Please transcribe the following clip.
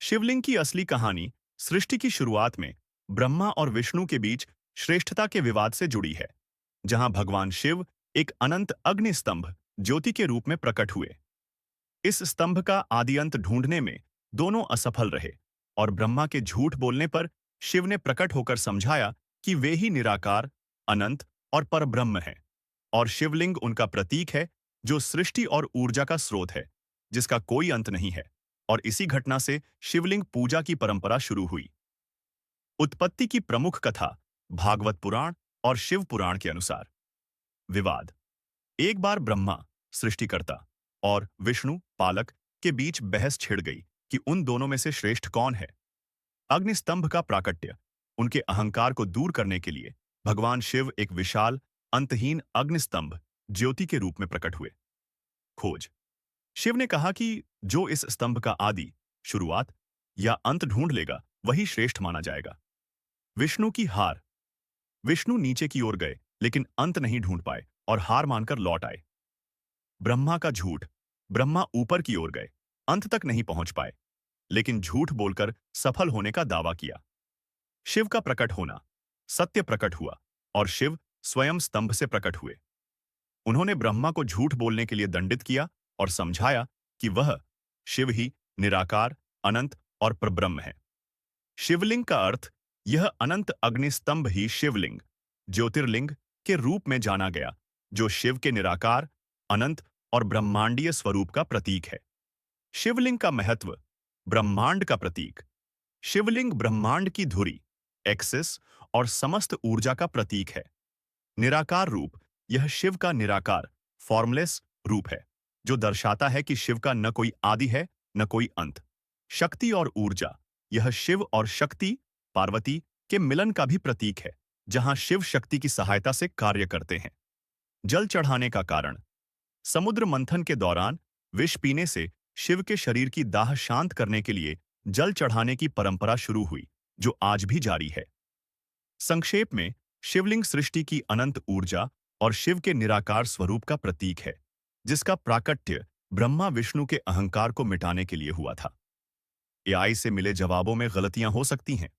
शिवलिंग की असली कहानी सृष्टि की शुरुआत में ब्रह्मा और विष्णु के बीच श्रेष्ठता के विवाद से जुड़ी है, जहां भगवान शिव एक अनंत अग्नि स्तंभ ज्योति के रूप में प्रकट हुए। इस स्तंभ का आदि अंत ढूंढने में दोनों असफल रहे और ब्रह्मा के झूठ बोलने पर शिव ने प्रकट होकर समझाया कि वे ही निराकार, अनंत और परब्रह्म हैं, और शिवलिंग उनका प्रतीक है, जो सृष्टि और ऊर्जा का स्रोत है, जिसका कोई अंत नहीं है। और इसी घटना से शिवलिंग पूजा की परंपरा शुरू हुई। उत्पत्ति की प्रमुख कथा भागवत पुराण और शिव पुराण के अनुसार। विवाद। एक बार ब्रह्मा सृष्टिकर्ता और विष्णु पालक के बीच बहस छिड़ गई कि उन दोनों में से श्रेष्ठ कौन है। अग्निस्तंभ का प्राकट्य उनके अहंकार को दूर करने के लिए भगवान शिव एक विशाल अंतहीन अग्निस्तंभ ज्योति के रूप में प्रकट हुए। खोज। शिव ने कहा कि जो इस स्तंभ का आदि, शुरुआत या अंत ढूंढ लेगा वही श्रेष्ठ माना जाएगा। विष्णु की हार। विष्णु नीचे की ओर गए लेकिन अंत नहीं ढूंढ पाए और हार मानकर लौट आए। ब्रह्मा का झूठ। ब्रह्मा ऊपर की ओर गए, अंत तक नहीं पहुंच पाए, लेकिन झूठ बोलकर सफल होने का दावा किया। शिव का प्रकट होना। सत्य प्रकट हुआ और शिव स्वयं स्तंभ से प्रकट हुए। उन्होंने ब्रह्मा को झूठ बोलने के लिए दंडित किया और समझाया कि वह शिव ही निराकार, अनंत और परब्रह्म है। शिवलिंग का अर्थ यह अनंत अग्निस्तंभ ही शिवलिंग, ज्योतिर्लिंग के रूप में जाना गया, जो शिव के निराकार, अनंत और ब्रह्मांडीय स्वरूप का प्रतीक है। शिवलिंग का महत्व। ब्रह्मांड का प्रतीक। शिवलिंग ब्रह्मांड की धुरी, एक्सिस और समस्त ऊर्जा का प्रतीक है। निराकार रूप। यह शिव का निराकार, फॉर्मलेस रूप है, जो दर्शाता है कि शिव का न कोई आदि है न कोई अंत। शक्ति और ऊर्जा। यह शिव और शक्ति, पार्वती के मिलन का भी प्रतीक है, जहां शिव शक्ति की सहायता से कार्य करते हैं। जल चढ़ाने का कारण। समुद्र मंथन के दौरान विष पीने से शिव के शरीर की दाह शांत करने के लिए जल चढ़ाने की परंपरा शुरू हुई, जो आज भी जारी है। संक्षेप में, शिवलिंग सृष्टि की अनंत ऊर्जा और शिव के निराकार स्वरूप का प्रतीक है, जिसका प्राकट्य ब्रह्मा विष्णु के अहंकार को मिटाने के लिए हुआ था। एआई से मिले जवाबों में गलतियां हो सकती हैं,